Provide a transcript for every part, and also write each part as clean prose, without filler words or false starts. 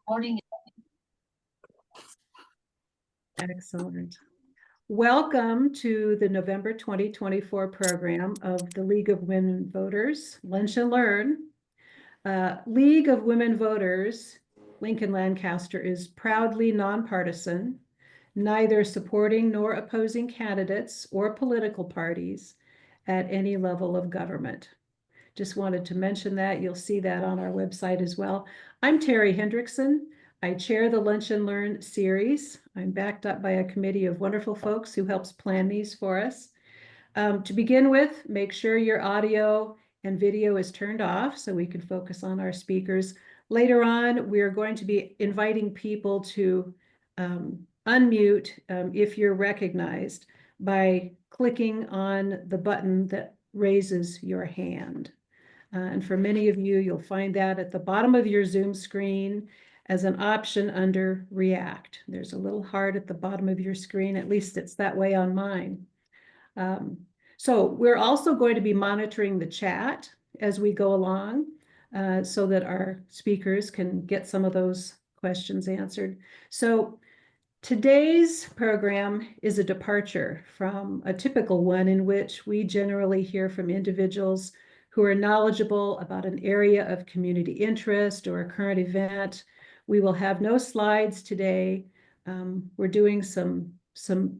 Morning. Excellent. Welcome to the November 2024 program of the League of Women Voters, Lunch and Learn. League of Women Voters, Lincoln-Lancaster, is proudly nonpartisan, neither supporting nor opposing candidates or political parties at any level of government. Just wanted to mention that. You'll see that on our website as well. I'm Terry Hendrickson. I chair the Lunch and Learn series. I'm backed up by a committee of wonderful folks who helps plan these for us. To begin with, make sure your audio and video is turned off so we can focus on our speakers. Later on, we are going to be inviting people to unmute if you're recognized by clicking on the button that raises your hand. And for many of you, you'll find that at the bottom of your Zoom screen as an option under React. There's a little heart at the bottom of your screen, at least it's that way on mine. So we're also going to be monitoring the chat as we go along so that our speakers can get some of those questions answered. So today's program is a departure from a typical one in which we generally hear from individuals who are knowledgeable about an area of community interest or a current event. We will have no slides today. We're doing some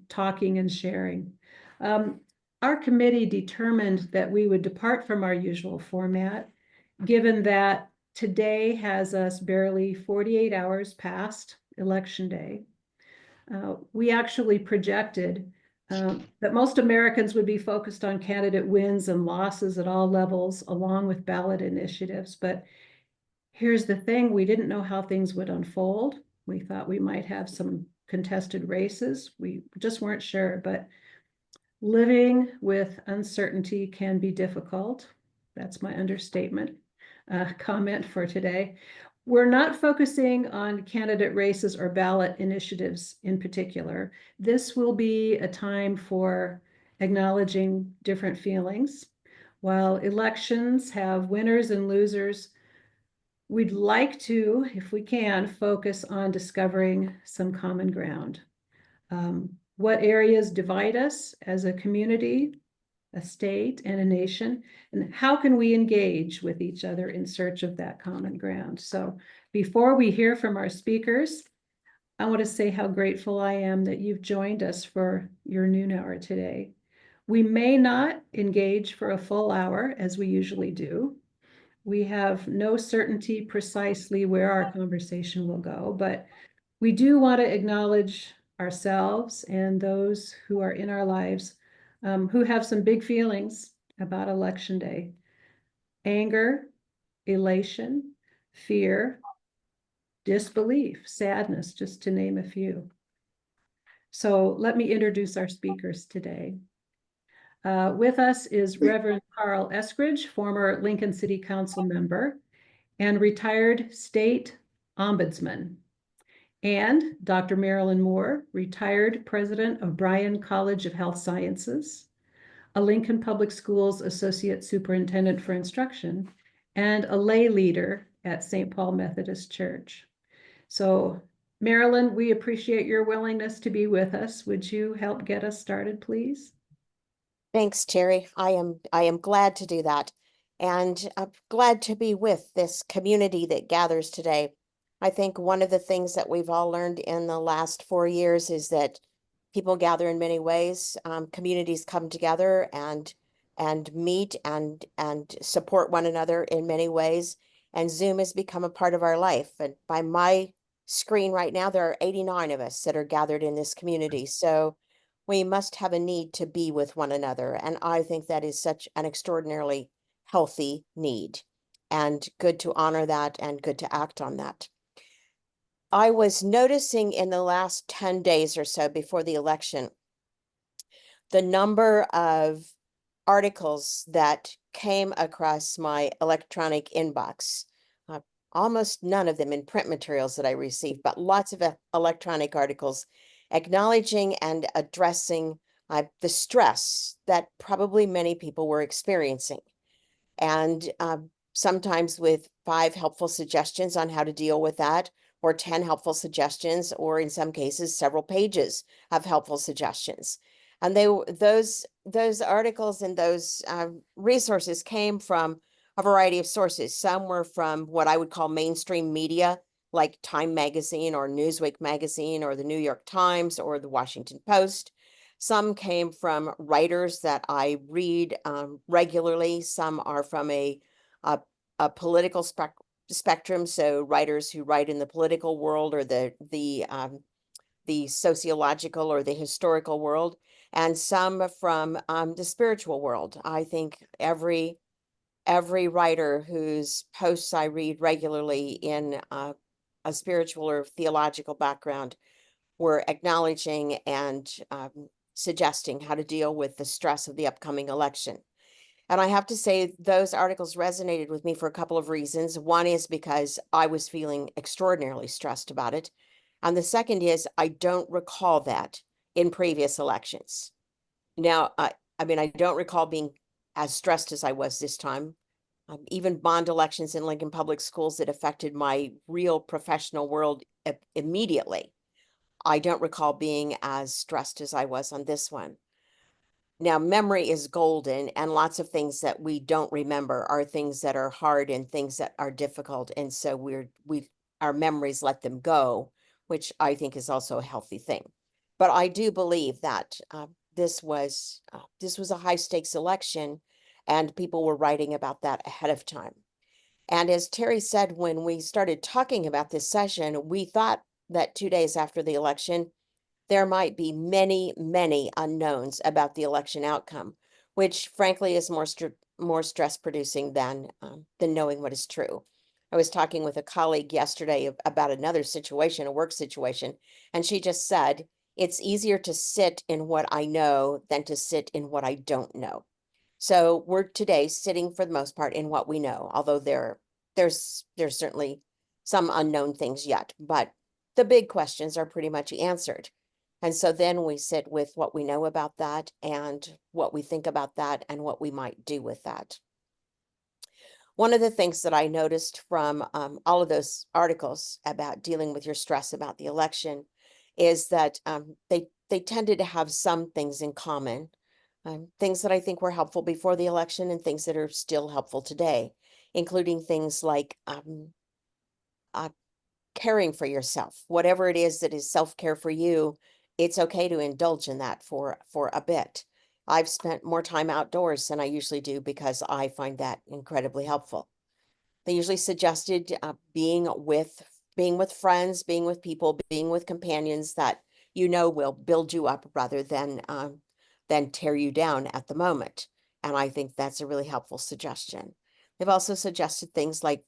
talking and sharing. Our committee determined that we would depart from our usual format, given that today has us barely 48 hours past Election Day. We actually projected that most Americans would be focused on candidate wins and losses at all levels, along with ballot initiatives. But here's the thing, we didn't know how things would unfold. We thought we might have some contested races. We just weren't sure, but living with uncertainty can be difficult. That's my understatement comment for today. We're not focusing on candidate races or ballot initiatives in particular. This will be a time for acknowledging different feelings. While elections have winners and losers, we'd like to, if we can, focus on discovering some common ground. What areas divide us as a community, a state, and a nation, and how can we engage with each other in search of that common ground? So before we hear from our speakers, I want to say how grateful I am that you've joined us for your noon hour today. We may not engage for a full hour as we usually do. We have no certainty precisely where our conversation will go, but we do want to acknowledge ourselves and those who are in our lives who have some big feelings about Election Day. Anger, elation, fear, disbelief, sadness, just to name a few. So let me introduce our speakers today. With us is Reverend Carl Eskridge, former Lincoln City Council member and retired state ombudsman, and Dr. Marilyn Moore, retired president of Bryan College of Health Sciences, a Lincoln Public Schools Associate Superintendent for Instruction, and a lay leader at St. Paul Methodist Church. So, Marilyn, we appreciate your willingness to be with us. Would you help get us started, please? Thanks, Terry. I am glad to do that. And I'm glad to be with this community that gathers today. I think one of the things that we've all learned in the last 4 years is that people gather in many ways. Communities come together and meet and support one another in many ways. And Zoom has become a part of our life. And by my screen right now, there are 89 of us that are gathered in this community. So we must have a need to be with one another. And I think that is such an extraordinarily healthy need, and good to honor that and good to act on that. I was noticing in the last 10 days or so before the election, the number of articles that came across my electronic inbox. Almost none of them in print materials that I received, but lots of electronic articles acknowledging and addressing the stress that probably many people were experiencing. And sometimes with 5 helpful suggestions on how to deal with that, or 10 helpful suggestions, or in some cases, several pages of helpful suggestions. And those articles and those resources came from a variety of sources. Some were from what I would call mainstream media, like Time Magazine or Newsweek Magazine or the New York Times or the Washington Post. Some came from writers that I read regularly. Some are from a political spectrum, so writers who write in the political world or the sociological or the historical world, and some from the spiritual world. I think every writer whose posts I read regularly in a spiritual or theological background were acknowledging and suggesting how to deal with the stress of the upcoming election. And I have to say, those articles resonated with me for a couple of reasons. One is because I was feeling extraordinarily stressed about it. And the second is I don't recall that in previous elections. Now, I mean, I don't recall being as stressed as I was this time. Even bond elections in Lincoln Public Schools that affected my real professional world immediately. I don't recall being as stressed as I was on this one. Now, memory is golden, and lots of things that we don't remember are things that are hard and things that are difficult. And so our memories let them go, which I think is also a healthy thing. But I do believe that this was a high stakes election, and people were writing about that ahead of time. And as Terry said, when we started talking about this session, we thought that 2 days after the election, there might be many, many unknowns about the election outcome, which frankly is more stress producing than knowing what is true. I was talking with a colleague yesterday about another situation, a work situation, and she just said, it's easier to sit in what I know than to sit in what I don't know. So we're today sitting for the most part in what we know, although there's certainly some unknown things yet, but the big questions are pretty much answered. And so then we sit with what we know about that and what we think about that and what we might do with that. One of the things that I noticed from all of those articles about dealing with your stress about the election is that they tended to have some things in common, things that I think were helpful before the election and things that are still helpful today, including things like caring for yourself. Whatever it is that is self-care for you, it's okay to indulge in that for a bit. I've spent more time outdoors than I usually do because I find that incredibly helpful. They usually suggested being with friends, being with people, being with companions that you know will build you up rather than tear you down at the moment. And I think that's a really helpful suggestion. They've also suggested things like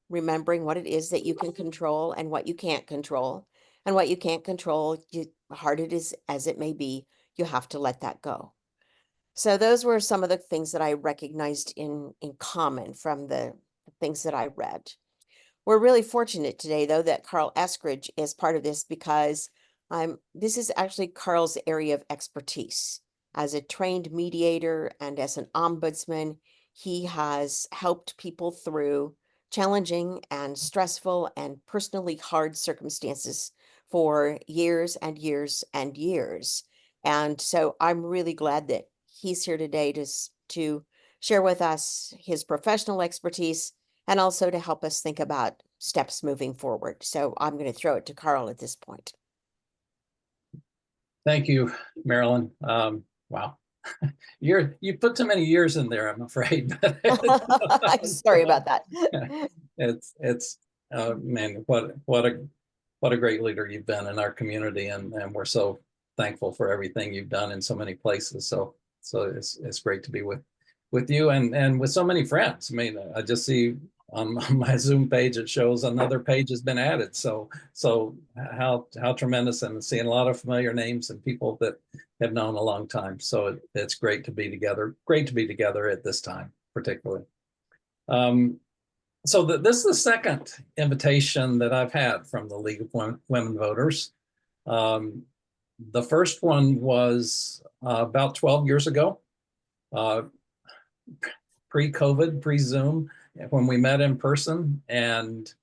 remembering what it is that you can control and what you can't control. And what you can't control, hard it is as it may be, you have to let that go. So those were some of the things that I recognized in common from the things that I read. We're really fortunate today, though, that Carl Eskridge is part of this because this is actually Carl's area of expertise. As a trained mediator and as an ombudsman, he has helped people through challenging and stressful and personally hard circumstances for years and years and years. And so I'm really glad that he's here today to share with us his professional expertise and also to help us think about steps moving forward. So I'm going to throw it to Carl at this point. Thank you, Marilyn. Wow, you put too many years in there, I'm afraid. I'm sorry about that. It's man, what a great leader you've been in our community, and we're so thankful for everything you've done in so many places. So it's great to be with you and with so many friends. I mean, I just see on my Zoom page, it shows another page has been added. So how tremendous, and seeing a lot of familiar names and people that have known a long time. So it's great to be together. Great to be together at this time, particularly. So this is the second invitation that I've had from the League of Women Voters. The first one was about 12 years ago, pre-COVID, pre-Zoom, when we met in person. And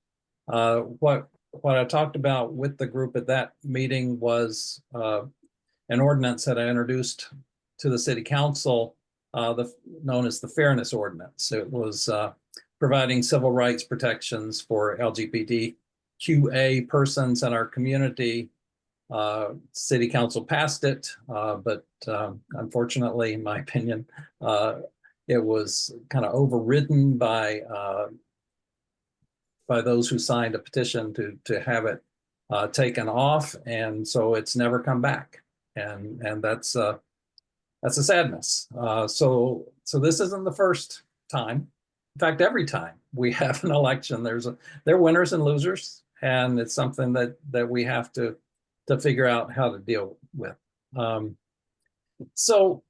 what what I talked about with the group at that meeting was an ordinance that I introduced to the city council, known as the Fairness Ordinance. It was providing civil rights protections for LGBTQA persons in our community. City council passed it, but unfortunately, in my opinion, it was kind of overridden by those who signed a petition to have it taken off, and so it's never come back, and that's a sadness. So this isn't the first time. In fact, every time we have an election, there are winners and losers, and it's something that we have to figure out how to deal with. So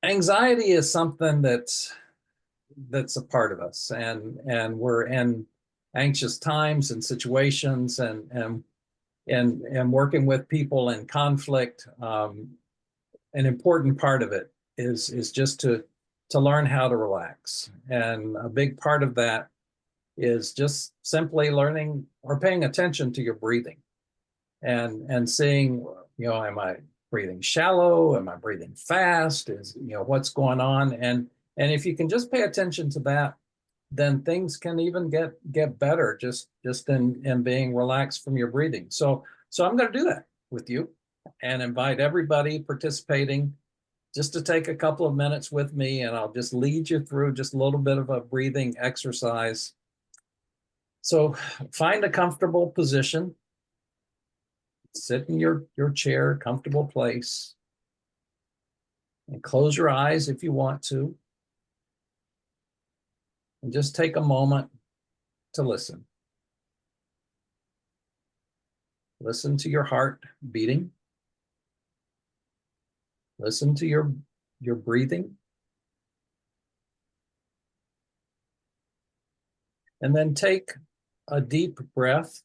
anxiety is something that's a part of us, and we're in anxious times and situations, and working with people in conflict. An important part of it is just to learn how to relax, and a big part of that is just simply learning or paying attention to your breathing, and seeing, am I breathing shallow? Am I breathing fast? What's going on? And if you can just pay attention to that, then things can even get better just in being relaxed from your breathing. So I'm going to do that with you and invite everybody participating just to take a couple of minutes with me, and I'll just lead you through just a little bit of a breathing exercise. So find a comfortable position. Sit in your chair, comfortable place, and close your eyes if you want to. And just take a moment to listen. Listen to your heart beating. Listen to your breathing. And then take a deep breath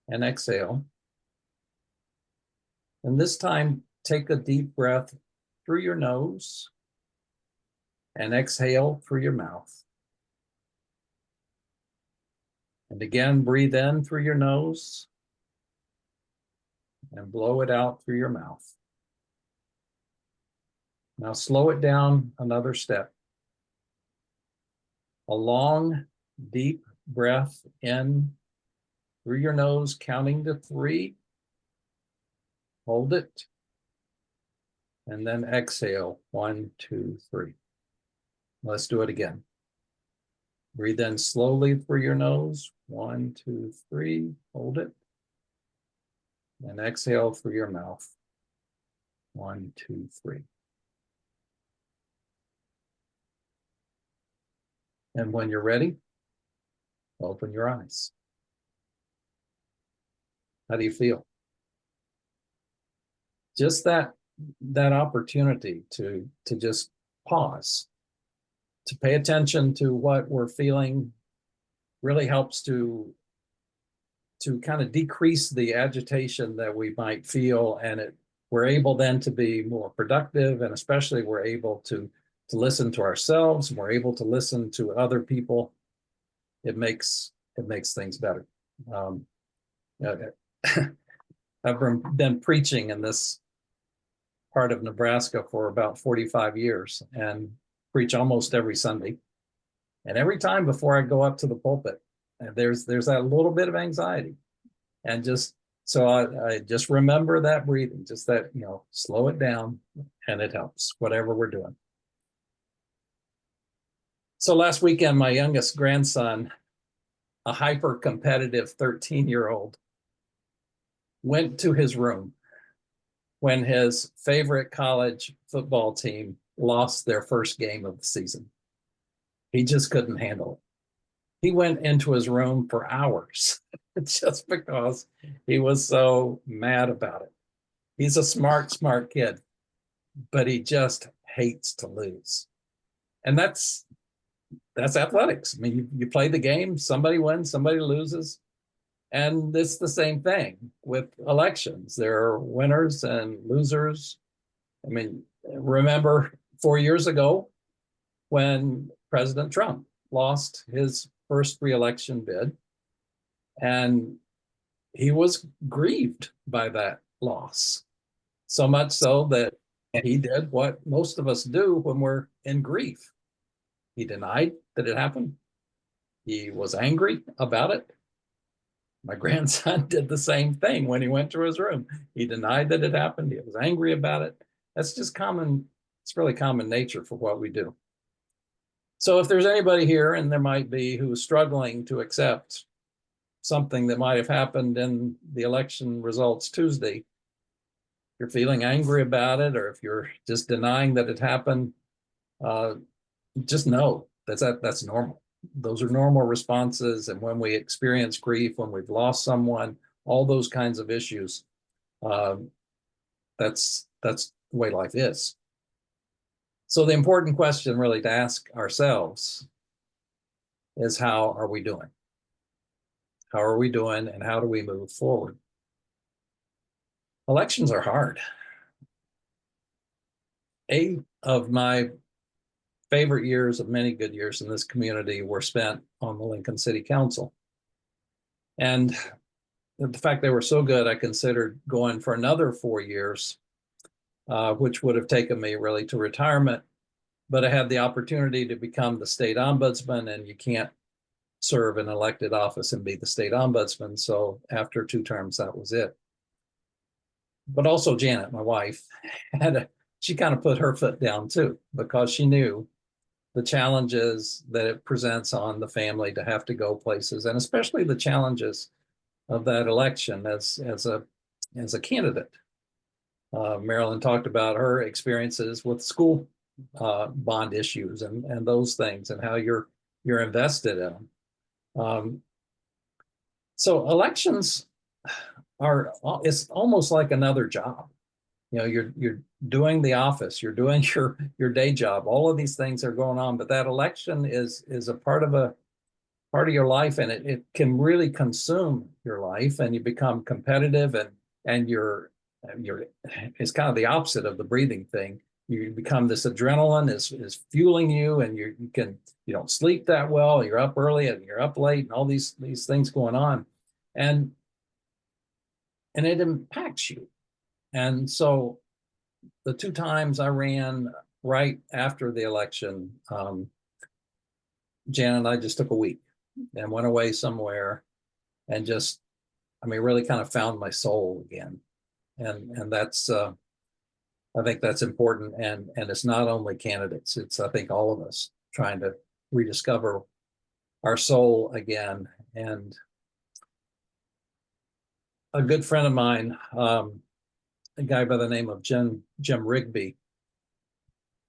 and exhale. And this time, take a deep breath through your nose and exhale through your mouth. And again, breathe in through your nose and blow it out through your mouth. Now slow it down another step. A long, deep breath in through your nose, counting to 3. Hold it. And then exhale, 1, 2, 3. Let's do it again. Breathe in slowly through your nose. 1, 2, 3. Hold it. And exhale through your mouth. 1, 2, 3. And when you're ready, open your eyes. How do you feel? Just that opportunity to just pause, to pay attention to what we're feeling, really helps to kind of decrease the agitation that we might feel, and we're able then to be more productive, and especially we're able to listen to ourselves, and we're able to listen to other people. It makes things better. I've been preaching in this part of Nebraska for about 45 years and preach almost every Sunday. And every time before I go up to the pulpit, there's that little bit of anxiety. And so I just remember that breathing, just that, slow it down, and it helps, whatever we're doing. So last weekend, my youngest grandson, a hyper-competitive 13-year-old, went to his room when his favorite college football team lost their first game of the season. He just couldn't handle it. He went into his room for hours just because he was so mad about it. He's a smart kid, but he just hates to lose. And that's athletics. I mean, you play the game, somebody wins, somebody loses. And it's the same thing with elections. There are winners and losers. I mean, remember 4 years ago when President Trump lost his first reelection bid, and he was grieved by that loss. So much so that he did what most of us do when we're in grief. He denied that it happened. He was angry about it. My grandson did the same thing when he went to his room. He denied that it happened. He was angry about it. That's just common. It's really common nature for what we do. So if there's anybody here, and there might be, who is struggling to accept something that might have happened in the election results Tuesday, if you're feeling angry about it, or if you're just denying that it happened, just know that's normal. Those are normal responses. And when we experience grief, when we've lost someone, all those kinds of issues, that's the way life is. So the important question really to ask ourselves is, how are we doing? How are we doing, and how do we move forward? Elections are hard. 8 of my favorite years, of many good years in this community, were spent on the Lincoln City Council. And the fact they were so good, I considered going for another 4 years, which would have taken me really to retirement. But I had the opportunity to become the state ombudsman, and you can't serve an elected office and be the state ombudsman. So after 2 terms, that was it. But also Janet, my wife, she kind of put her foot down too, because she knew the challenges that it presents on the family to have to go places, and especially the challenges of that election as a candidate. Marilyn talked about her experiences with school bond issues and those things, and how you're invested in them. So elections it's almost like another job. You know, you're doing the office, you're doing your day job. All of these things are going on, but that election is a part of your life, and it can really consume your life, and you become competitive, and you're it's kind of the opposite of the breathing thing. You become, this adrenaline is fueling you, and you don't sleep that well. You're up early and you're up late, and all these things going on, and it impacts you. And so the 2 times I ran right after the election, Jan and I just took a week and went away somewhere, and just, really kind of found my soul again. And that's, I think that's important. And it's not only candidates, it's, I think, all of us trying to rediscover our soul again. And a good friend of mine, a guy by the name of Jim Rigby,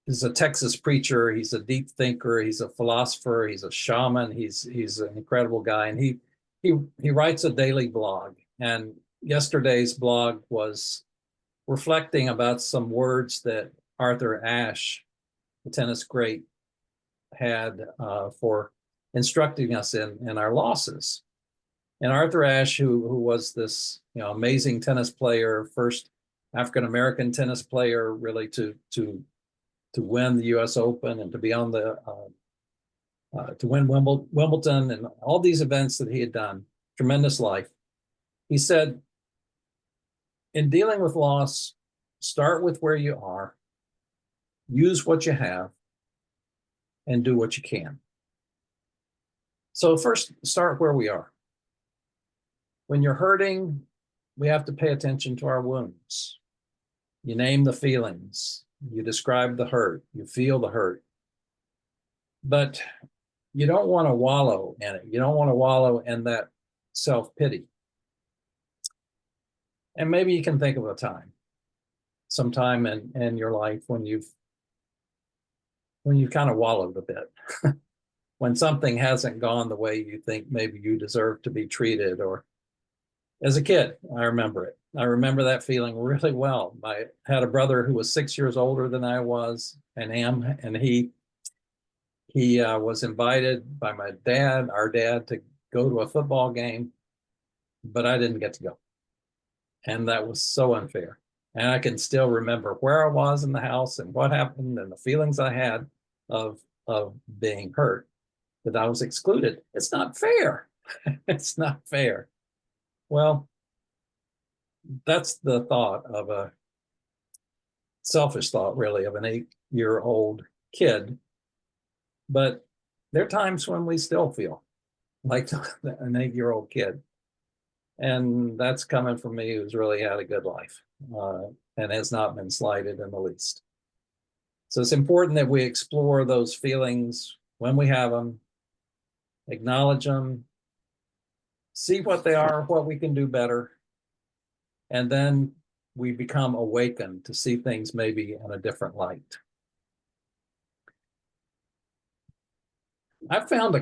is a Texas preacher. He's a deep thinker. He's a philosopher. He's a shaman. He's an incredible guy. And he writes a daily blog. And yesterday's blog was reflecting about some words that Arthur Ashe, the tennis great, had for instructing us in our losses. And Arthur Ashe, who was this amazing tennis player, first African-American tennis player really to win the U.S. Open, and to be on the to win Wimbledon, and all these events that he had done, tremendous life. He said, in dealing with loss, start with where you are, use what you have, and do what you can. So first, start where we are. When you're hurting, we have to pay attention to our wounds. You name the feelings, you describe the hurt, you feel the hurt. But you don't want to wallow in it. You don't want to wallow in that self-pity. And maybe you can think of a time, sometime in your life when you've kind of wallowed a bit, when something hasn't gone the way you think maybe you deserve to be treated. Or as a kid, I remember it. I remember that feeling really well. I had a brother who was 6 years older than I was and am, and he was invited by our dad, to go to a football game, but I didn't get to go. And that was so unfair. And I can still remember where I was in the house and what happened and the feelings I had of being hurt. that I was excluded. It's not fair. It's not fair. Well, that's the thought of a selfish thought, really, of an 8-year-old kid. But there are times when we still feel like an 8-year-old kid. And that's coming from me who's really had a good life and has not been slighted in the least. So it's important that we explore those feelings when we have them, acknowledge them, see what they are, what we can do better, and then we become awakened to see things maybe in a different light. I've found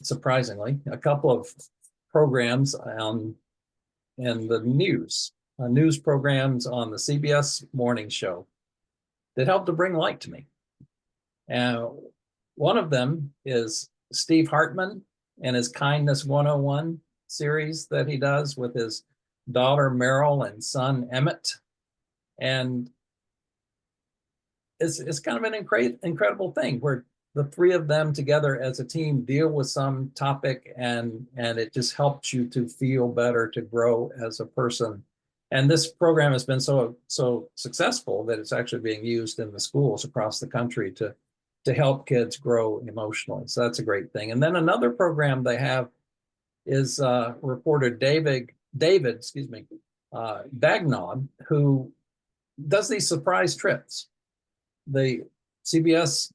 surprisingly, a couple of programs in the news programs on the CBS morning show that help to bring light to me. And one of them is Steve Hartman and his Kindness 101 series that he does with his daughter Meryl and son Emmett. And it's kind of an incredible thing where the three of them together as a team deal with some topic, and it just helps you to feel better, to grow as a person. And this program has been so successful that it's actually being used in the schools across the country to help kids grow emotionally. So that's a great thing. And then another program they have is reporter David, Bagnod, who does these surprise trips. The CBS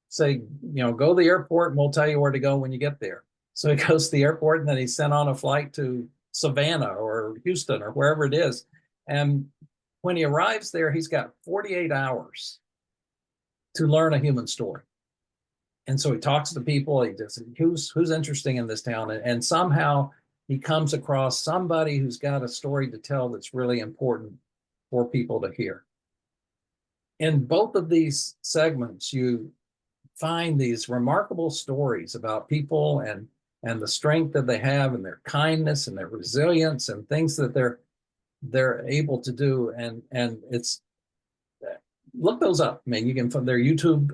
say, go to the airport and we'll tell you where to go when you get there. So he goes to the airport and then he's sent on a flight to Savannah or Houston or wherever it is. And when he arrives there, he's got 48 hours to learn a human story. And so he talks to people, he just, who's interesting in this town. And somehow he comes across somebody who's got a story to tell that's really important for people to hear. In both of these segments, you find these remarkable stories about people and the strength that they have and their kindness and their resilience and things that they're able to do. And it's, look those up. I mean, you can find their YouTube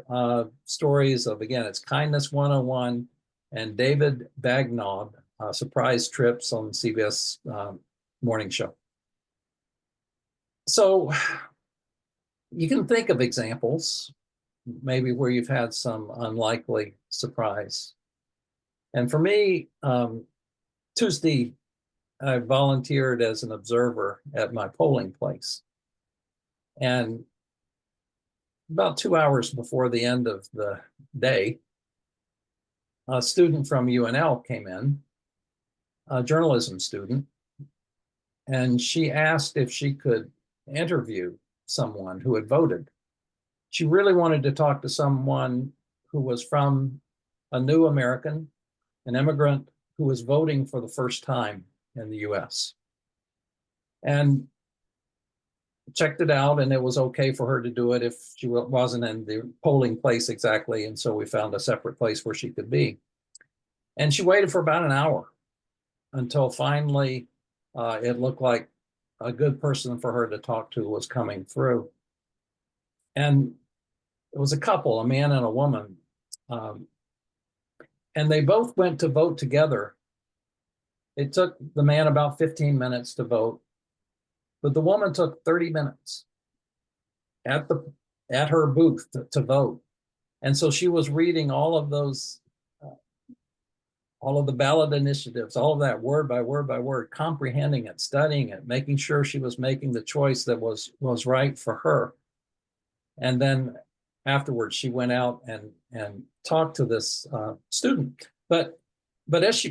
stories of, again, it's Kindness 101 and David Bagnod, Surprise Trips on CBS morning show. So you can think of examples maybe where you've had some unlikely surprise. And for me, Tuesday, I volunteered as an observer at my polling place. And about 2 hours before the end of the day, a student from UNL came in, a journalism student, and she asked if she could interview someone who had voted. She really wanted to talk to someone who was from a new American, an immigrant who was voting for the first time in the US. And checked it out, and it was okay for her to do it if she wasn't in the polling place exactly. And so we found a separate place where she could be. And she waited for about an hour until finally it looked like a good person for her to talk to was coming through. And it was a couple, a man and a woman. And they both went to vote together. It took the man about 15 minutes to vote, but the woman took 30 minutes at her booth to vote. And so she was reading all of those, all of the ballot initiatives, all of that word by word by word, comprehending it, studying it, making sure she was making the choice that was right for her. And then afterwards, she went out and talked to this student. But as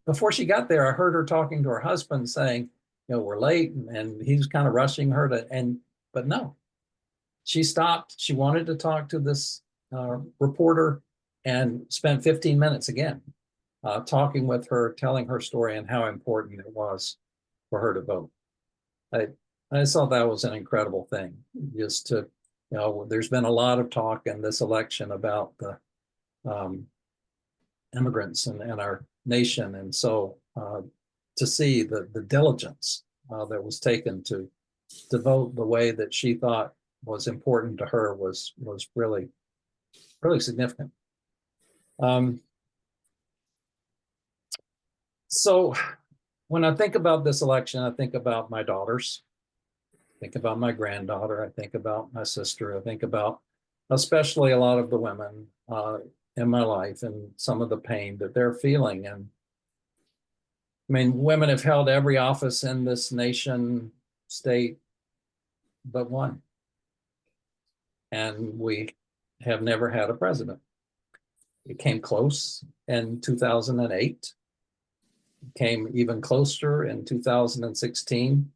before she got there, I heard her talking to her husband saying, we're late, and he was kind of rushing her but no, she stopped. She wanted to talk to this reporter and spent 15 minutes again talking with her, telling her story and how important it was for her to vote. I thought that was an incredible thing, just to, there's been a lot of talk in this election about the immigrants in our nation. And so to see the diligence that was taken to vote the way that she thought was important to her was really really significant. So when I think about this election, I think about my daughters, I think about my granddaughter, I think about my sister, I think about especially a lot of the women in my life and some of the pain that they're feeling. And I mean, women have held every office in this nation, state, but one. And we have never had a president. It came close in 2008. It came even closer in 2016.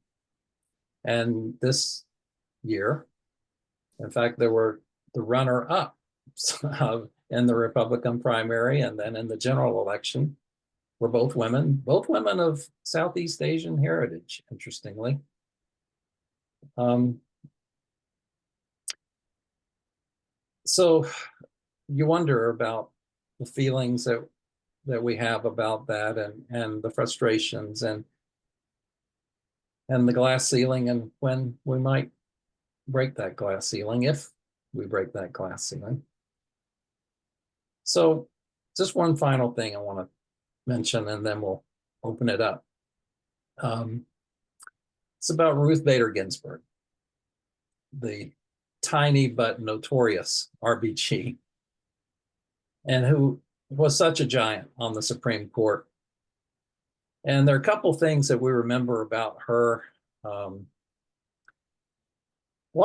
And this year, in fact, there were the runner-up in the Republican primary and then in the general election were both women of Southeast Asian heritage, interestingly. So you wonder about the feelings that we have about that and the frustrations and the glass ceiling and when we might break that glass ceiling, if we break that glass ceiling. So just one final thing I want to mention, and then we'll open it up. It's about Ruth Bader Ginsburg, the tiny but notorious RBG, and who was such a giant on the Supreme Court. And there are a couple things that we remember about her. One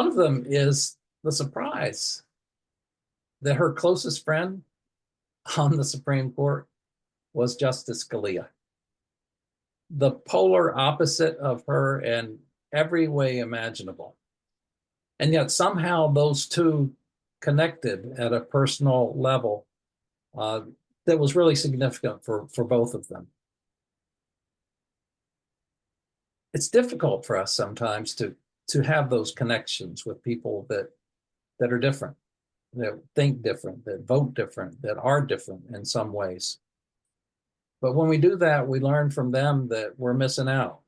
of them is the surprise that her closest friend on the Supreme Court was Justice Scalia, the polar opposite of her in every way imaginable. And yet somehow those two connected at a personal level that was really significant for both of them. It's difficult for us sometimes to have those connections with people that are different, that think different, that vote different, that are different in some ways. But when we do that, we learn from them that we're missing out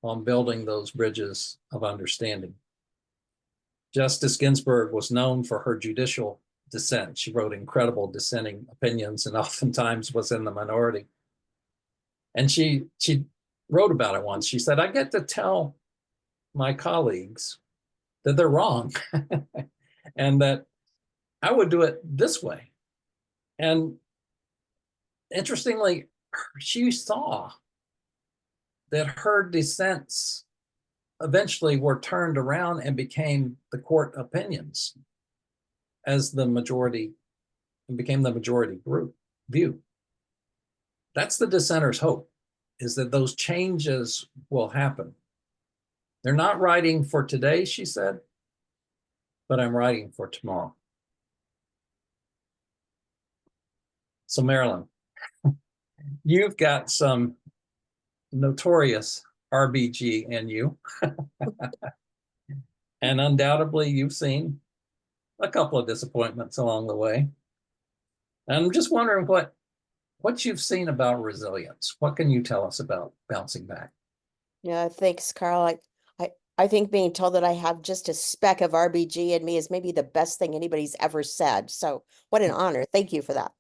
on building those bridges of understanding. Justice Ginsburg was known for her judicial dissent. She wrote incredible dissenting opinions and oftentimes was in the minority. And she wrote about it once. She said, I get to tell my colleagues that they're wrong and that I would do it this way. And interestingly, she saw that her dissents eventually were turned around and became the court opinions as the majority, and became the majority group view. That's the dissenter's hope, is that those changes will happen. They're not writing for today, she said, but I'm writing for tomorrow. So Marilyn, you've got some notorious RBG in you. And undoubtedly you've seen a couple of disappointments along the way. And I'm just wondering what you've seen about resilience. What can you tell us about bouncing back? Yeah, thanks, Carl. I think being told that I have just a speck of RBG in me is maybe the best thing anybody's ever said. So what an honor. Thank you for that.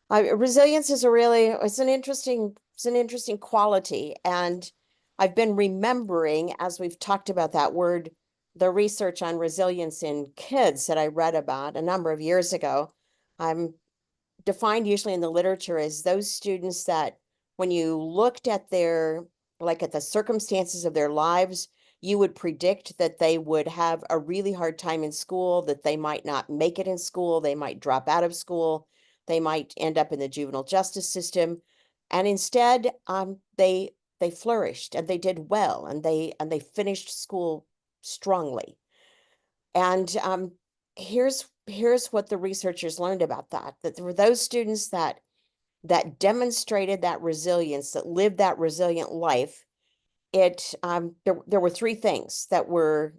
Resilience is it's an interesting quality. And I've been remembering, as we've talked about that word, the research on resilience in kids that I read about a number of years ago. I'm defined usually in the literature as those students that when you looked at at the circumstances of their lives, you would predict that they would have a really hard time in school, that they might not make it in school, they might drop out of school, they might end up in the juvenile justice system. And instead, they flourished and they did well and they finished school strongly. And here's what the researchers learned about that there were those students that demonstrated that resilience, that lived that resilient life. There were three things that were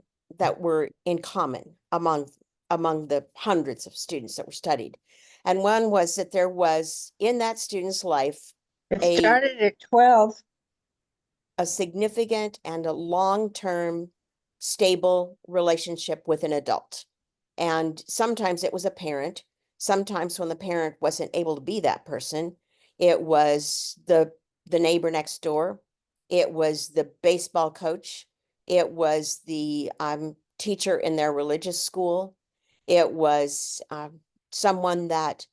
in common among the hundreds of students that were studied. And one was that there was in that student's life It started at 12. a significant and a long-term stable relationship with an adult. And sometimes it was a parent. Sometimes when the parent wasn't able to be that person, it was the neighbor next door. It was the baseball coach. It was the teacher in their religious school. It was someone that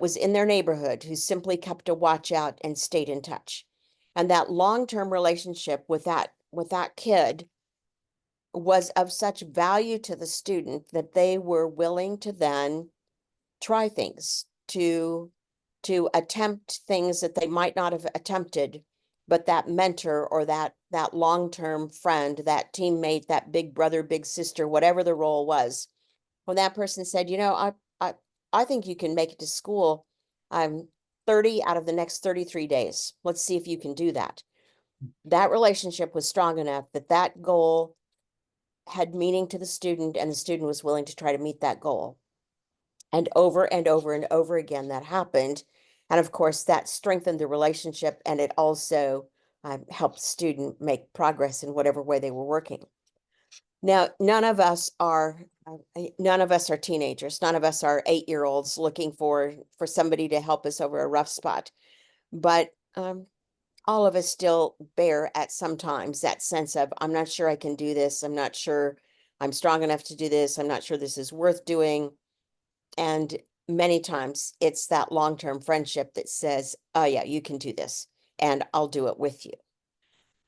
was in their neighborhood who simply kept a watch out and stayed in touch. And that long-term relationship with that kid was of such value to the student that they were willing to then try things, to attempt things that they might not have attempted, but that mentor or that long-term friend, that teammate, that big brother, big sister, whatever the role was, when that person said, you know, I think you can make it to school 30 out of the next 33 days. Let's see if you can do that. That relationship was strong enough that that goal had meaning to the student, and the student was willing to try to meet that goal. And over and over and over again, that happened. And of course, that strengthened the relationship, and it also helped the student make progress in whatever way they were working. Now, none of us are teenagers. None of us are 8-year-olds looking for somebody to help us over a rough spot. But all of us still bear at sometimes that sense of, I'm not sure I can do this. I'm not sure I'm strong enough to do this. I'm not sure this is worth doing. And many times it's that long-term friendship that says, oh yeah, you can do this and I'll do it with you.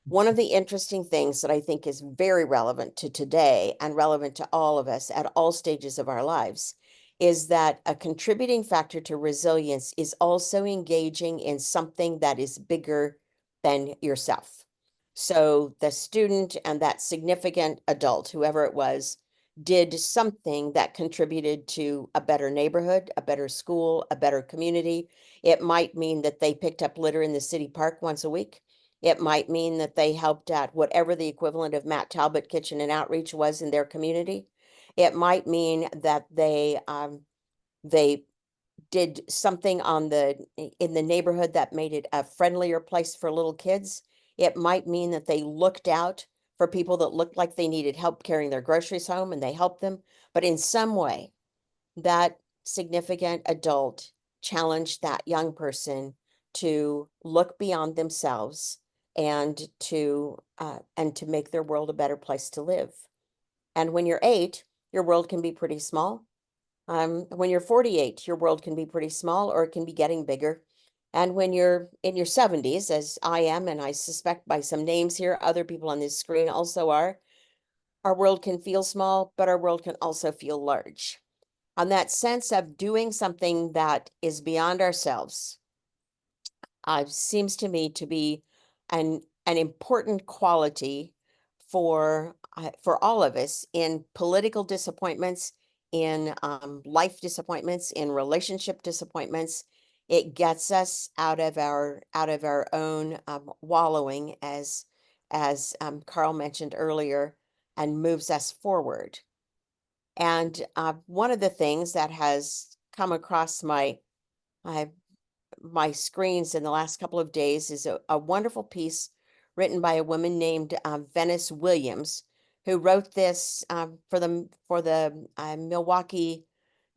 One of the interesting things that I think is very relevant to today and relevant to all of us at all stages of our lives is that a contributing factor to resilience is also engaging in something that is bigger than yourself. So the student and that significant adult, whoever it was, did something that contributed to a better neighborhood, a better school, a better community. It might mean that they picked up litter in the city park once a week. It might mean that they helped at whatever the equivalent of Matt Talbot Kitchen and Outreach was in their community. It might mean that they did something in the neighborhood that made it a friendlier place for little kids. It might mean that they looked out for people that looked like they needed help carrying their groceries home and they helped them. But in some way, that significant adult challenged that young person to look beyond themselves and to make their world a better place to live. And when you're 8, your world can be pretty small. When you're 48, your world can be pretty small, or it can be getting bigger. And when you're in your 70s, as I am, and I suspect by some names here, other people on this screen also are, our world can feel small, but our world can also feel large. On that sense of doing something that is beyond ourselves, seems to me to be an important quality for all of us in political disappointments, in life disappointments, in relationship disappointments. It gets us out of our own wallowing, as Carl mentioned earlier, and moves us forward. And one of the things that has come across my screens in the last couple of days is a wonderful piece written by a woman named Venice Williams, who wrote this for the Milwaukee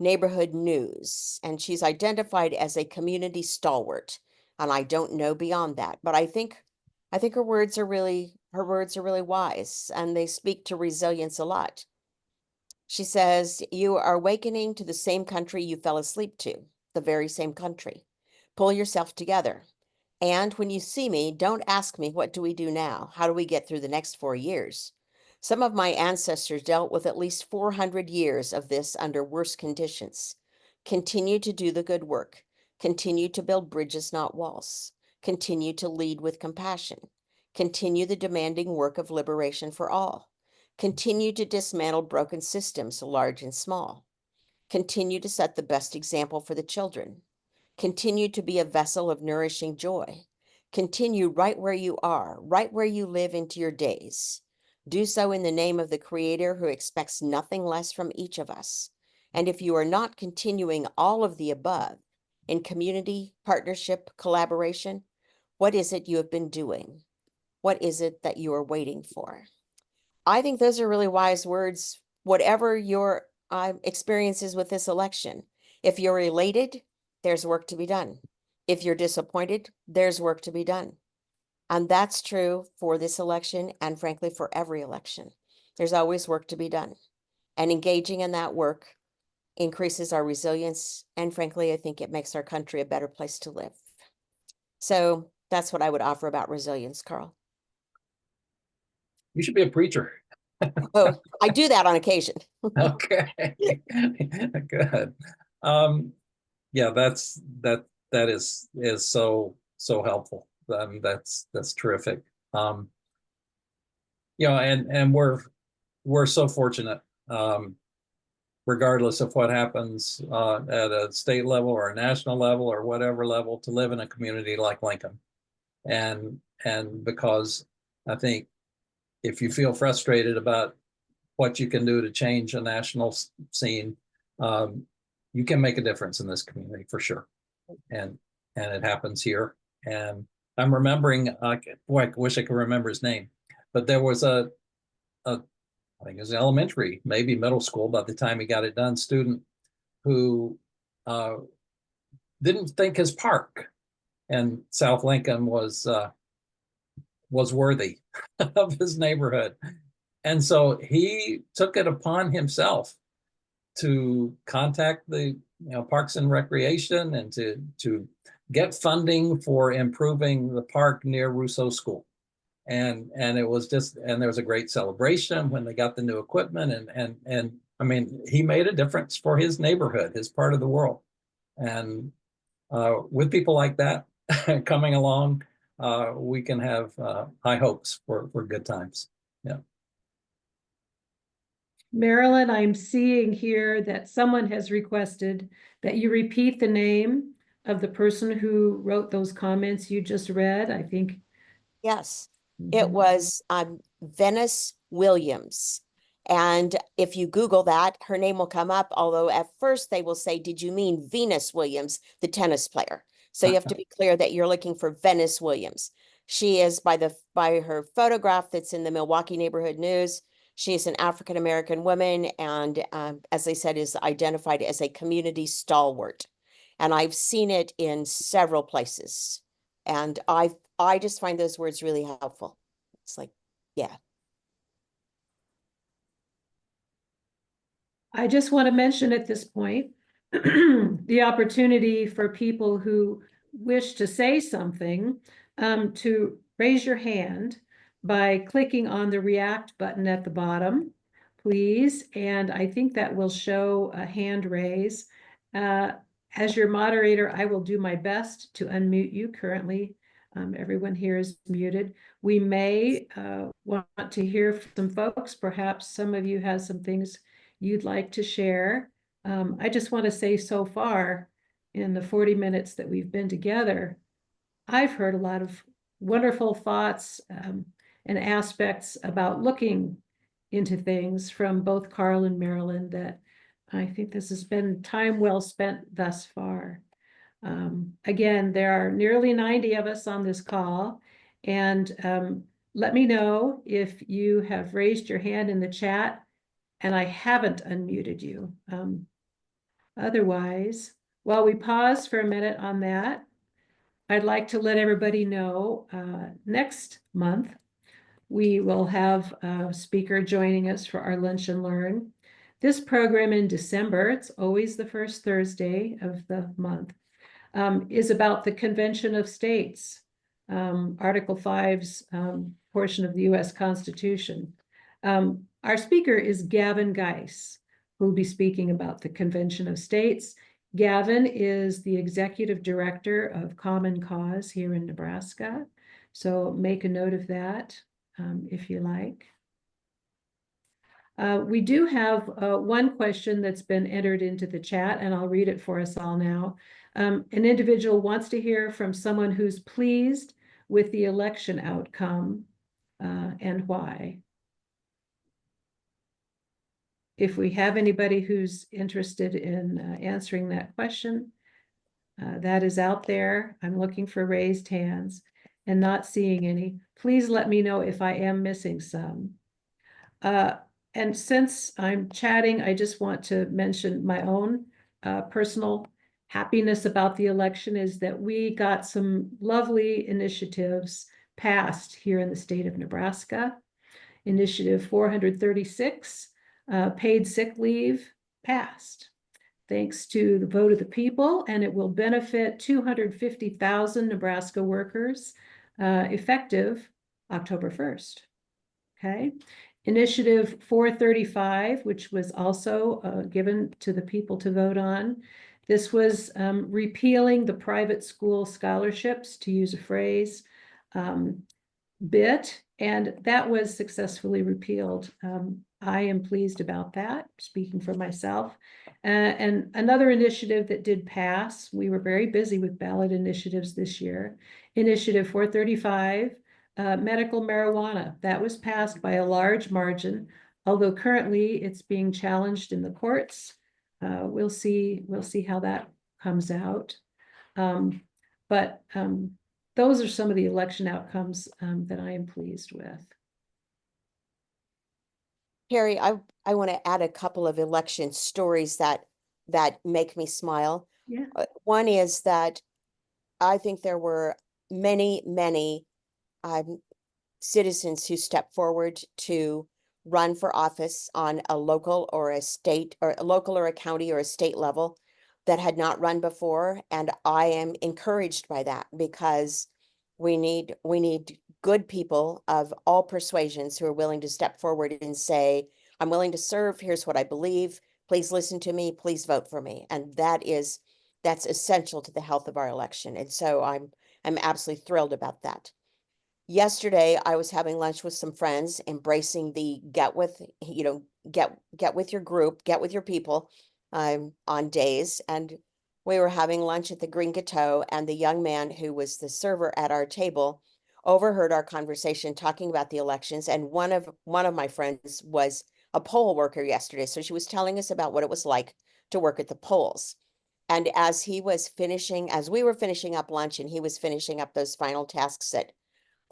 Neighborhood News. And she's identified as a community stalwart. And I don't know beyond that, but I think her words are really wise, and they speak to resilience a lot. She says, you are awakening to the same country you fell asleep to, the very same country. Pull yourself together. And when you see me, don't ask me, what do we do now? How do we get through the next 4 years? Some of my ancestors dealt with at least 400 years of this under worse conditions. Continue to do the good work. Continue to build bridges, not walls. Continue to lead with compassion. Continue the demanding work of liberation for all. Continue to dismantle broken systems, large and small. Continue to set the best example for the children. Continue to be a vessel of nourishing joy. Continue right where you are, right where you live into your days. Do so in the name of the Creator, who expects nothing less from each of us. And if you are not continuing all of the above in community, partnership, collaboration, what is it you have been doing? What is it that you are waiting for? I think those are really wise words. Whatever your experiences with this election. If you're elated, there's work to be done. If you're disappointed, there's work to be done. And that's true for this election and frankly for every election. There's always work to be done. And engaging in that work increases our resilience. And frankly, I think it makes our country a better place to live. So that's what I would offer about resilience, Carl. You should be a preacher. Oh, I do that on occasion. Okay, good. Yeah, that is so helpful. That's terrific. You know, and we're so fortunate, regardless of what happens at a state level or a national level or whatever level, to live in a community like Lincoln. And because I think if you feel frustrated about what you can do to change a national scene, you can make a difference in this community for sure. And it happens here. And I'm remembering, boy, I wish I could remember his name, but there was I think it was elementary, maybe middle school by the time he got it done, student who didn't think his park and South Lincoln was worthy of his neighborhood. And so he took it upon himself to contact the Parks and Recreation and to get funding for improving the park near Rousseau School. And it was just, and there was a great celebration when they got the new equipment, and I mean, he made a difference for his neighborhood, his part of the world. And with people like that coming along, we can have high hopes for good times. Yeah. Marilyn, I'm seeing here that someone has requested that you repeat the name of the person who wrote those comments you just read. I think. Yes, it was Venice Williams. And if you Google that, her name will come up, although at first they will say, did you mean Venus Williams, the tennis player? So you have to be clear that you're looking for Venice Williams. She is, by her photograph that's in the Milwaukee Neighborhood News, she is an African-American woman and, as I said, is identified as a community stalwart. And I've seen it in several places. And I just find those words really helpful. It's like, yeah. I just want to mention at this point the opportunity for people who wish to say something to raise your hand by clicking on the react button at the bottom, please. And I think that will show a hand raise. As your moderator, I will do my best to unmute you. Currently, everyone here is muted. We may want to hear from some folks. Perhaps some of you have some things you'd like to share. I just want to say, so far in the 40 minutes that we've been together, I've heard a lot of wonderful thoughts and aspects about looking into things from both Carl and Marilyn, that I think this has been time well spent thus far. Again, there are nearly 90 of us on this call, and let me know if you have raised your hand in the chat and I haven't unmuted you. Otherwise, while we pause for a minute on that, I'd like to let everybody know next month we will have a speaker joining us for our Lunch and Learn. This program in December, it's always the first Thursday of the month, is about the Convention of States, Article 5's portion of the U.S. Constitution. Our speaker is Gavin Geis, who will be speaking about the Convention of States. Gavin is the executive director of Common Cause here in Nebraska. So make a note of that if you like. We do have one question that's been entered into the chat, and I'll read it for us all now. An individual wants to hear from someone who's pleased with the election outcome and why. If we have anybody who's interested in answering that question, that is out there. I'm looking for raised hands and not seeing any. Please let me know if I am missing some. And since I'm chatting, I just want to mention my own personal happiness about the election is that we got some lovely initiatives passed here in the state of Nebraska. Initiative 436, paid sick leave, passed. Thanks to the vote of the people, and it will benefit 250,000 Nebraska workers, effective October 1st. Okay. Initiative 435, which was also given to the people to vote on. This was repealing the private school scholarships, to use a phrase, bit, and that was successfully repealed. I am pleased about that, speaking for myself. And another initiative that did pass, we were very busy with ballot initiatives this year, Initiative 435, medical marijuana. That was passed by a large margin, although currently it's being challenged in the courts. We'll see how that comes out. But those are some of the election outcomes that I am pleased with. Terry, I want to add a couple of election stories that make me smile. Yeah. One is that I think there were many citizens who stepped forward to run for office on a local or a state or a local or a county or a state level that had not run before. And I am encouraged by that because we need good people of all persuasions who are willing to step forward and say, I'm willing to serve. Here's what I believe. Please listen to me. Please vote for me. And that's essential to the health of our election. And so I'm absolutely thrilled about that. Yesterday, I was having lunch with some friends, embracing the get with your group, get with your people on days. And we were having lunch at the Green Gateau, and the young man who was the server at our table overheard our conversation talking about the elections. And one of my friends was a poll worker yesterday. So she was telling us about what it was like to work at the polls. And as we were finishing up lunch and he was finishing up those final tasks that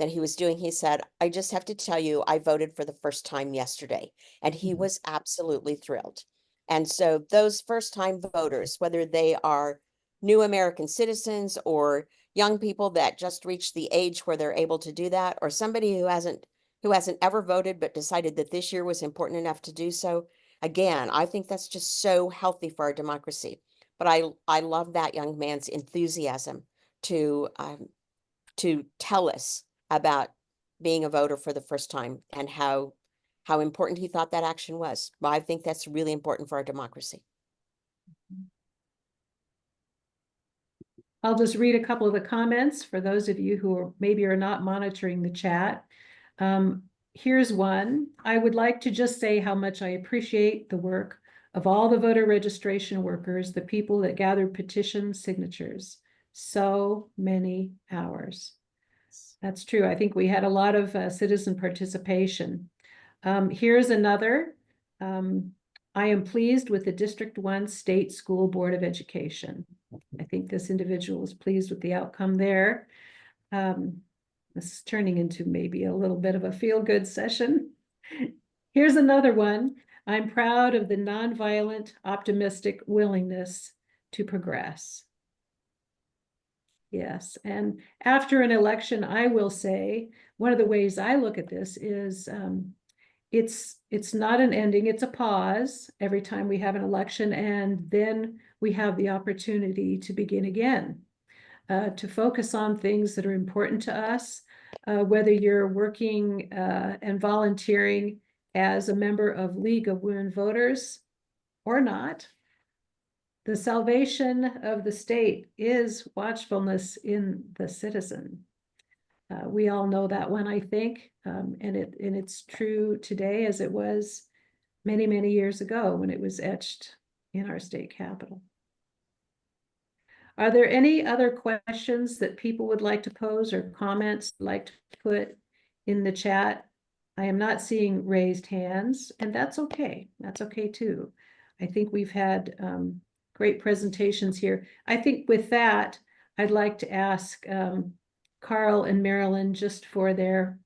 he was doing, he said, I just have to tell you, I voted for the first time yesterday. And he was absolutely thrilled. And so those first time voters, whether they are new American citizens or young people that just reached the age where they're able to do that, or somebody who hasn't ever voted but decided that this year was important enough to do so, again, I think that's just so healthy for our democracy. But I love that young man's enthusiasm to tell us about being a voter for the first time and how important he thought that action was. Well, I think that's really important for our democracy. I'll just read a couple of the comments for those of you who maybe are not monitoring the chat. Here's one. I would like to just say how much I appreciate the work of all the voter registration workers, the people that gathered petition signatures. So many hours. That's true. I think we had a lot of citizen participation. Here's another. I am pleased with the District 1 State School Board of Education. I think this individual is pleased with the outcome there. This is turning into maybe a little bit of a feel-good session. Here's another one. I'm proud of the nonviolent, optimistic willingness to progress. Yes, and after an election, I will say, one of the ways I look at this is it's not an ending, it's a pause every time we have an election, and then we have the opportunity to begin again, to focus on things that are important to us, whether you're working and volunteering as a member of League of Women Voters or not. The salvation of the state is watchfulness in the citizen. We all know that one, I think, and it's true today as it was many, many years ago when it was etched in our state capitol. Are there any other questions that people would like to pose or comments like to put in the chat? I am not seeing raised hands, and that's okay. That's okay too. I think we've had great presentations here. I think with that, I'd like to ask Carl and Marilyn just for their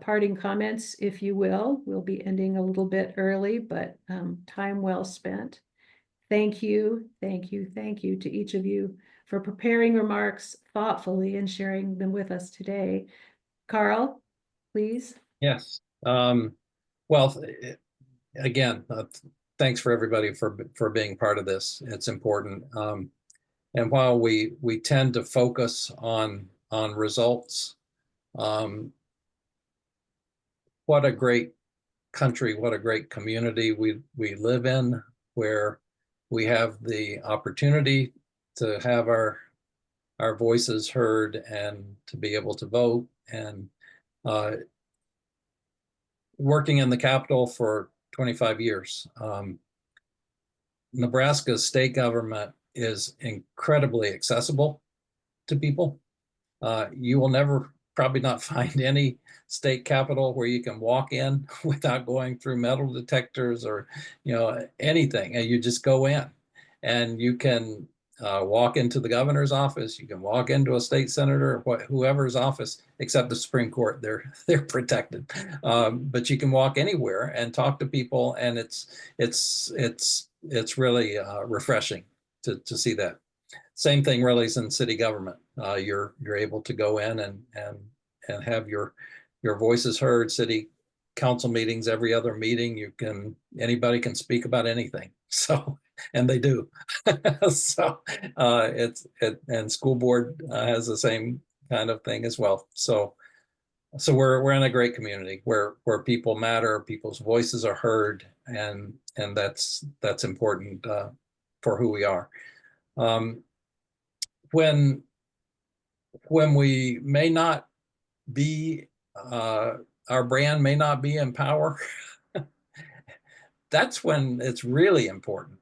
parting comments, if you will. We'll be ending a little bit early, but time well spent. Thank you, thank you, thank you to each of you for preparing remarks thoughtfully and sharing them with us today. Carl, please. Yes. Well, again, thanks for everybody for being part of this. It's important. And while we tend to focus on results, what a great country, what a great community we live in, where we have the opportunity to have our voices heard and to be able to vote. And working in the Capitol for 25 years, Nebraska's state government is incredibly accessible to people. You will never, probably not find any state capitol where you can walk in without going through metal detectors or, anything. And you just go in and you can walk into the governor's office. You can walk into a state senator or whoever's office, except the Supreme Court. They're protected, but you can walk anywhere and talk to people, and it's really refreshing to see that. Same thing really is in city government. You're able to go in and have your voices heard. City council meetings, every other meeting, anybody can speak about anything. So, and they do. So and school board has the same kind of thing as well. So we're in a great community where people matter, people's voices are heard, and that's important for who we are. When we may not be, our brand may not be in power, that's when it's really important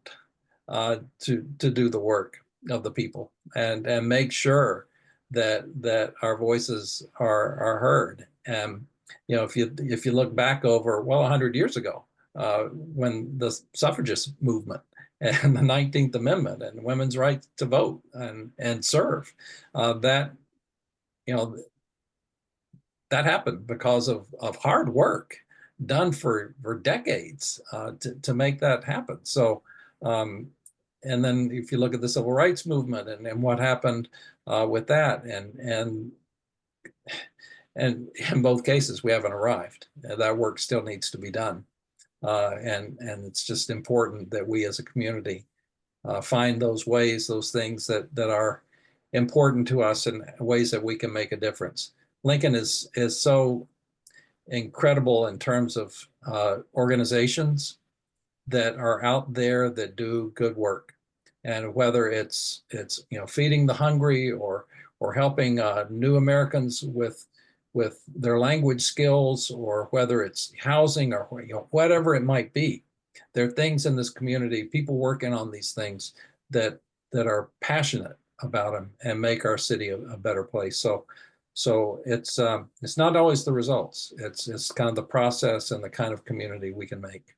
to do the work of the people and make sure that our voices are heard. And if you look back over 100 years ago, when the suffragist movement and the 19th Amendment and women's right to vote and serve, that happened because of hard work done for decades to make that happen. So, and then if you look at the civil rights movement and what happened with that, and in both cases, we haven't arrived. That work still needs to be done. And it's just important that we as a community find those ways, those things that are important to us and ways that we can make a difference. Lincoln is so incredible in terms of organizations that are out there that do good work. And whether it's feeding the hungry or helping new Americans with their language skills, or whether it's housing or whatever it might be, there are things in this community, people working on these things that are passionate about them and make our city a better place. So it's not always the results. It's kind of the process and the kind of community we can make.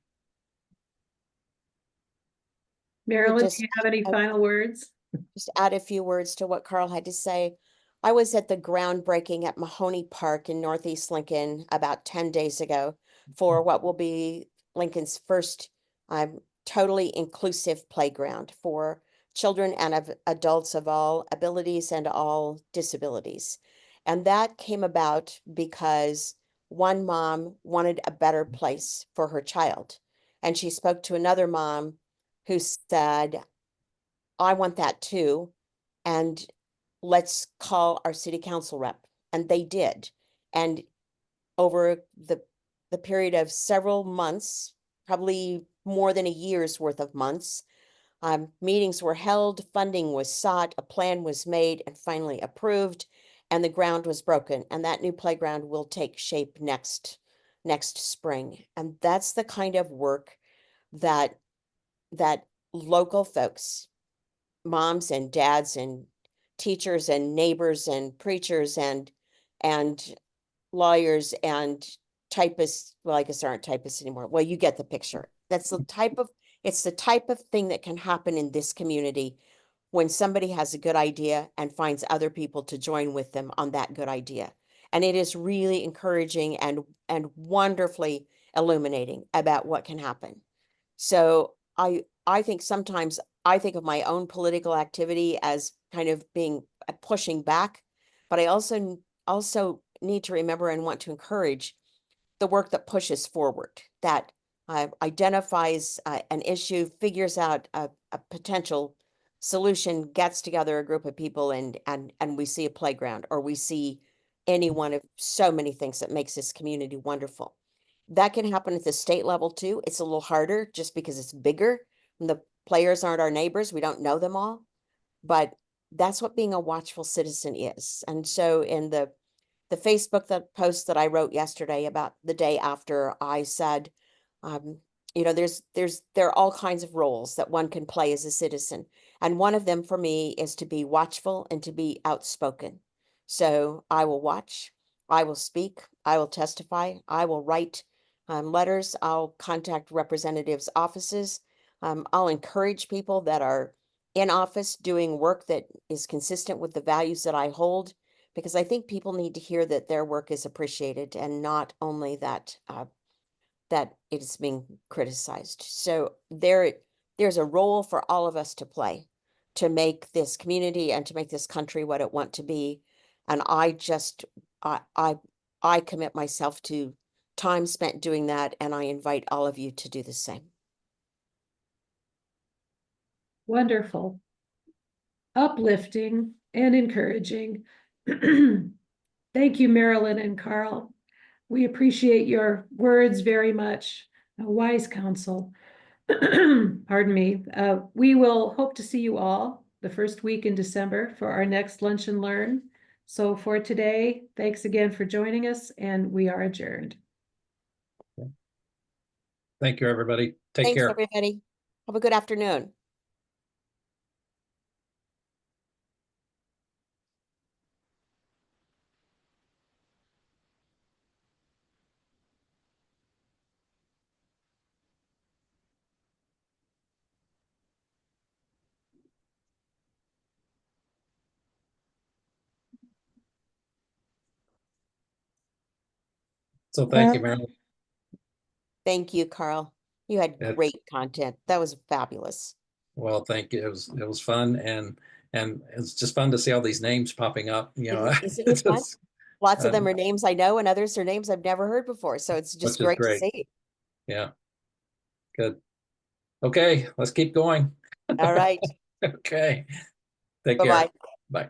Marilyn, do you have any final words? Just add a few words to what Carl had to say. I was at the groundbreaking at Mahoney Park in Northeast Lincoln about 10 days ago for what will be Lincoln's first totally inclusive playground for children and adults of all abilities and all disabilities. And that came about because one mom wanted a better place for her child. And she spoke to another mom who said, I want that too. And let's call our city council rep. And they did. And over the period of several months, probably more than a year's worth of months, meetings were held, funding was sought, a plan was made and finally approved, and the ground was broken. And that new playground will take shape next spring. And that's the kind of work that local folks, moms and dads and teachers and neighbors and preachers and lawyers and typists, well, I guess there aren't typists anymore. Well, you get the picture. It's the type of thing that can happen in this community when somebody has a good idea and finds other people to join with them on that good idea. And it is really encouraging and wonderfully illuminating about what can happen. So I think sometimes I think of my own political activity as kind of being pushing back, but I also need to remember and want to encourage the work that pushes forward, that identifies an issue, figures out a potential solution, gets together a group of people, and we see a playground, or we see any one of so many things that makes this community wonderful. That can happen at the state level too. It's a little harder just because it's bigger. And the players aren't our neighbors. We don't know them all, but that's what being a watchful citizen is. And so in the Facebook post that I wrote yesterday about the day after, I said, you know, there are all kinds of roles that one can play as a citizen. And one of them for me is to be watchful and to be outspoken. So I will watch, I will speak, I will testify, I will write letters, I'll contact representatives' offices. I'll encourage people that are in office doing work that is consistent with the values that I hold, because I think people need to hear that their work is appreciated and not only that that it is being criticized. So there's a role for all of us to play to make this community and to make this country what it wants to be. And I commit myself to time spent doing that, and I invite all of you to do the same. Wonderful. Uplifting and encouraging. Thank you, Marilyn and Carl. We appreciate your words very much. A wise counsel. Pardon me. We will hope to see you all the first week in December for our next Lunch and Learn. So for today, thanks again for joining us, and we are adjourned. Thank you, everybody. Take Thanks, care. everybody. Have a good afternoon. So thank you, Marilyn. Thank you, Carl. You had Yeah. great content. That was fabulous. Well, thank you. It was fun, and it's just fun to see all these names popping up. You know, Isn't it fun? just, Lots of them are names I know, and others are names I've never heard before. So it's just which is great to great. see. Yeah, good. Okay, let's keep going. All right. Okay, take care. Bye-bye. Bye.